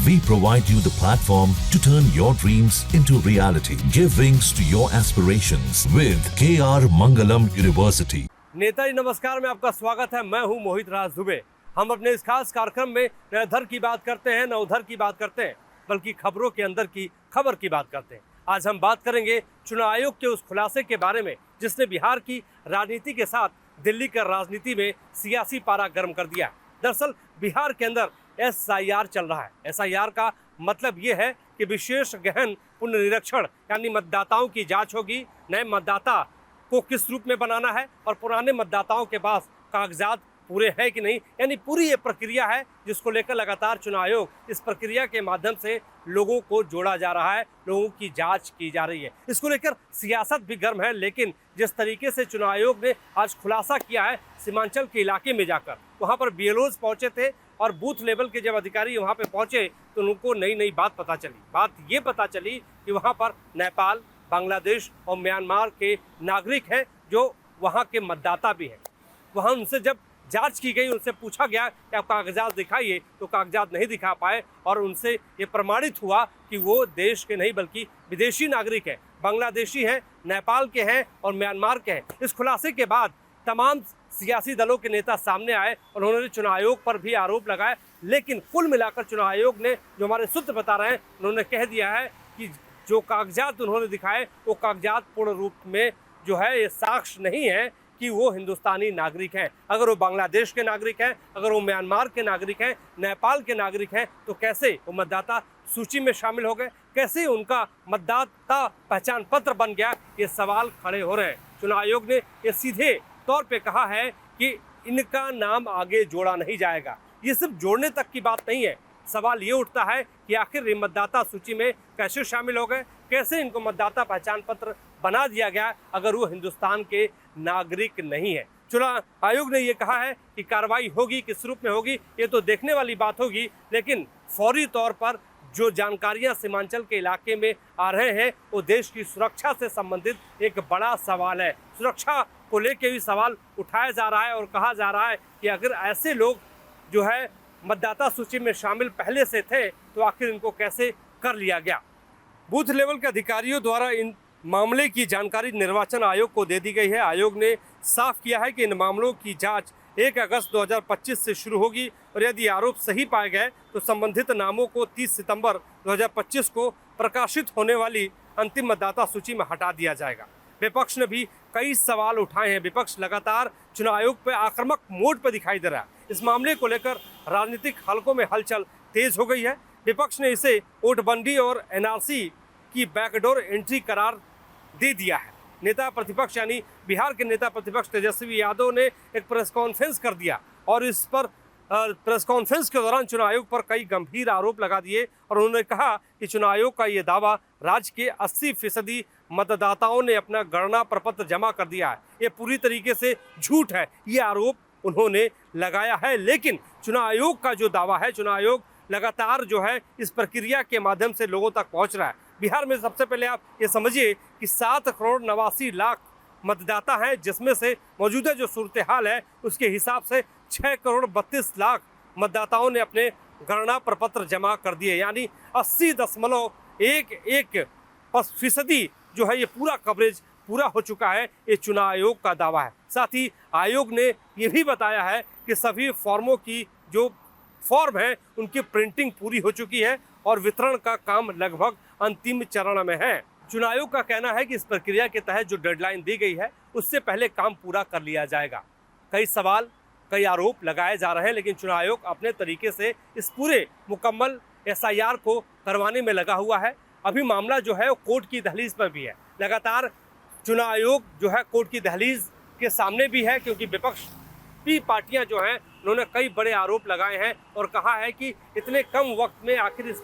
We provide you the platform to turn your dreams into reality. Give wings to your aspirations with KR Mangalam University. Netaji नमस्कार में आपका स्वागत है। मैं हूं मोहित राज दुबे। हम अपने इस खास कार्यक्रम में न इधर की बात करते हैं न उधर की बात करते हैं, बल्कि खबरों के अंदर की खबर की बात करते हैं। आज हम बात करेंगे चुनाव आयोग के उस खुलासे के बारे में जिसने बिहार की राजनीति के साथ दिल्ली की राजनीति में सियासी पारा गर्म कर दिया। दरअसल बिहार के अंदर SIR चल रहा है। SIR का मतलब ये है कि विशेष गहन पुनर्निरीक्षण यानी मतदाताओं की जांच होगी। नए मतदाता को किस रूप में बनाना है और पुराने मतदाताओं के पास कागजात पूरे हैं कि नहीं, यानी पूरी ये प्रक्रिया है जिसको लेकर लगातार चुनाव आयोग इस प्रक्रिया के माध्यम से लोगों को जोड़ा जा रहा है, लोगों की जांच की जा रही है। इसको लेकर सियासत भी गर्म है, लेकिन जिस तरीके से चुनाव आयोग ने आज खुलासा किया है सीमांचल के इलाके में जाकर, वहाँ पर BLOs पहुँचे थे और बूथ लेवल के जब अधिकारी वहाँ पे पहुँचे तो उनको नई नई बात पता चली। बात ये पता चली कि वहाँ पर नेपाल, बांग्लादेश और म्यांमार के नागरिक हैं जो वहाँ के मतदाता भी हैं। वहाँ उनसे जब जांच की गई, उनसे पूछा गया कि आप कागजात दिखाइए, तो कागजात नहीं दिखा पाए और उनसे ये प्रमाणित हुआ कि वो देश के नहीं बल्कि विदेशी नागरिक हैं, बांग्लादेशी हैं, नेपाल के हैं और म्यांमार के हैं। इस खुलासे के बाद तमाम सियासी दलों के नेता सामने आए और उन्होंने चुनाव आयोग पर भी आरोप लगाए, लेकिन कुल मिलाकर चुनाव आयोग ने, जो हमारे सूत्र बता रहे हैं, उन्होंने कह दिया है कि जो कागजात उन्होंने दिखाए वो कागजात पूर्ण रूप में जो है ये साक्ष्य नहीं है कि वो हिंदुस्तानी नागरिक हैं। अगर वो बांग्लादेश के नागरिक हैं, अगर वो म्यांमार के नागरिक हैं, नेपाल के नागरिक हैं, तो कैसे वो मतदाता सूची में शामिल हो गए, कैसे उनका मतदाता पहचान पत्र बन गया, ये सवाल खड़े हो रहे हैं। चुनाव आयोग ने ये सीधे तौर पे कहा है कि इनका नाम आगे जोड़ा नहीं जाएगा। ये सिर्फ जोड़ने तक की बात नहीं है। सवाल ये उठता है कि आखिर ये मतदाता सूची में कैसे शामिल हो गए, कैसे इनको मतदाता पहचान पत्र बना दिया गया अगर वो हिंदुस्तान के नागरिक नहीं है। चुनाव आयोग ने ये कहा है कि कार्रवाई होगी, किस रूप में होगी ये तो देखने वाली बात होगी, लेकिन फौरी तौर पर जो जानकारियां सीमांचल के इलाके में आ रहे हैं वो देश की सुरक्षा से संबंधित एक बड़ा सवाल है। सुरक्षा को लेकर भी सवाल उठाया जा रहा है और कहा जा रहा है कि अगर ऐसे लोग जो है मतदाता सूची में शामिल पहले से थे तो आखिर इनको कैसे कर लिया गया। बूथ लेवल के अधिकारियों द्वारा इन मामले की जानकारी निर्वाचन आयोग को दे दी गई है। आयोग ने साफ किया है कि इन मामलों की जांच 1 अगस्त 2025 से शुरू होगी और यदि आरोप सही पाए गए तो संबंधित नामों को 30 सितंबर 2025 को प्रकाशित होने वाली अंतिम मतदाता सूची में हटा दिया जाएगा। विपक्ष ने भी कई सवाल उठाए हैं। विपक्ष लगातार चुनाव आयोग पर आक्रामक मोड पर दिखाई दे रहा है। इस मामले को लेकर राजनीतिक हलकों में हलचल तेज हो गई है। विपक्ष ने इसे वोटबंदी और NRC की बैकडोर एंट्री करार दे दिया है। नेता प्रतिपक्ष यानी बिहार के नेता प्रतिपक्ष तेजस्वी यादव ने एक प्रेस कॉन्फ्रेंस कर दिया और इस पर प्रेस कॉन्फ्रेंस के दौरान चुनाव आयोग पर कई गंभीर आरोप लगा दिए और उन्होंने कहा कि चुनाव आयोग का ये दावा राज्य के 80% मतदाताओं ने अपना गणना प्रपत्र जमा कर दिया है, ये पूरी तरीके से झूठ है, ये आरोप उन्होंने लगाया है। लेकिन चुनाव आयोग का जो दावा है, चुनाव आयोग लगातार जो है इस प्रक्रिया के माध्यम से लोगों तक पहुंच रहा है। बिहार में सबसे पहले आप ये समझिए कि 7 करोड़ 89 लाख मतदाता हैं, जिसमें से मौजूदा जो सूरत हाल है उसके हिसाब से 6 करोड़ 32 लाख मतदाताओं ने अपने गणना प्रपत्र जमा कर दिए, यानी 80.11% जो है ये पूरा कवरेज पूरा हो चुका है। ये चुनाव आयोग का दावा है। साथ ही आयोग ने ये भी बताया है कि सभी फॉर्मों की जो फॉर्म है उनकी प्रिंटिंग पूरी हो चुकी है और वितरण का काम लगभग अंतिम चरण में है। चुनाव आयोग का कहना है कि इस प्रक्रिया के तहत जो डेडलाइन दी गई है उससे पहले काम पूरा कर लिया जाएगा। कई सवाल, कई आरोप लगाए जा रहे हैं, लेकिन चुनाव आयोग अपने तरीके से इस पूरे मुकम्मल SIR को करवाने में लगा हुआ है। अभी मामला जो है वो कोर्ट की दहलीज पर भी है। लगातार चुनाव आयोग जो है कोर्ट की दहलीज के सामने भी है, क्योंकि विपक्ष की पार्टियां जो हैं उन्होंने कई बड़े आरोप लगाए हैं और कहा है कि इतने कम वक्त में आखिर इस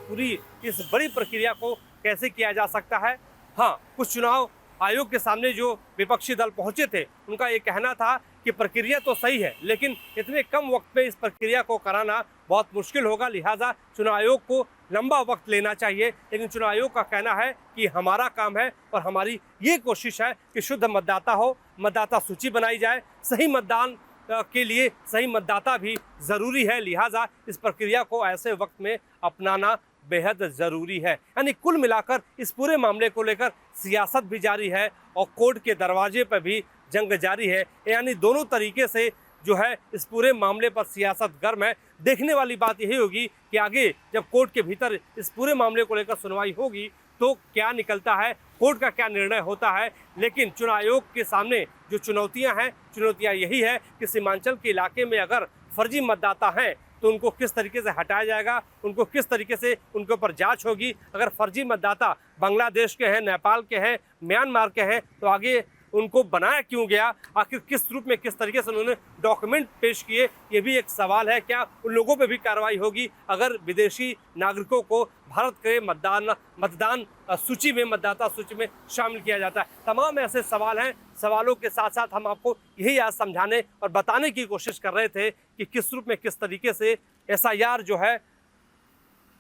बड़ी प्रक्रिया को कैसे किया जा सकता है। हाँ, कुछ चुनाव आयोग के सामने जो विपक्षी दल पहुंचे थे उनका ये कहना था कि प्रक्रिया तो सही है, लेकिन इतने कम वक्त में इस प्रक्रिया को कराना बहुत मुश्किल होगा, लिहाजा चुनाव आयोग को लंबा वक्त लेना चाहिए। लेकिन चुनाव आयोग का कहना है कि हमारा काम है और हमारी ये कोशिश है कि शुद्ध मतदाता हो, मतदाता सूची बनाई जाए, सही मतदान के लिए सही मतदाता भी ज़रूरी है, लिहाजा इस प्रक्रिया को ऐसे वक्त में अपनाना बेहद ज़रूरी है। यानी कुल मिलाकर इस पूरे मामले को लेकर सियासत भी जारी है और कोर्ट के दरवाजे पर भी जंग जारी है। यानी दोनों तरीके से जो है इस पूरे मामले पर सियासत गर्म है। देखने वाली बात यही होगी कि आगे जब कोर्ट के भीतर इस पूरे मामले को लेकर सुनवाई होगी तो क्या निकलता है, कोर्ट का क्या निर्णय होता है। लेकिन चुनाव आयोग के सामने जो चुनौतियां हैं, चुनौतियां यही है कि सीमांचल के इलाके में अगर फर्जी मतदाता हैं तो उनको किस तरीके से हटाया जाएगा, उनको किस तरीके से उनके ऊपर जांच होगी। अगर फर्जी मतदाता बांग्लादेश के हैं, नेपाल के हैं, म्यांमार के हैं तो आगे उनको बनाया क्यों गया, आखिर किस रूप में किस तरीके से उन्होंने डॉक्यूमेंट पेश किए, ये भी एक सवाल है। क्या उन लोगों पे भी कार्रवाई होगी अगर विदेशी नागरिकों को भारत के मतदान सूची में, मतदाता सूची में शामिल किया जाता है। तमाम ऐसे सवाल हैं। सवालों के साथ साथ हम आपको यही आज समझाने और बताने की कोशिश कर रहे थे कि किस रूप में किस तरीके से SIR जो है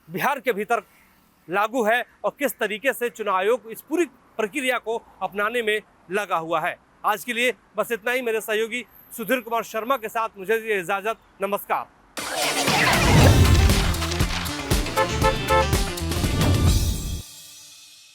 बिहार के भीतर लागू है और किस तरीके से चुनाव आयोग इस पूरी प्रक्रिया को अपनाने में लगा हुआ है। आज के लिए बस इतना ही। मेरे सहयोगी सुधीर कुमार शर्मा के साथ मुझे इजाज़त। नमस्कार।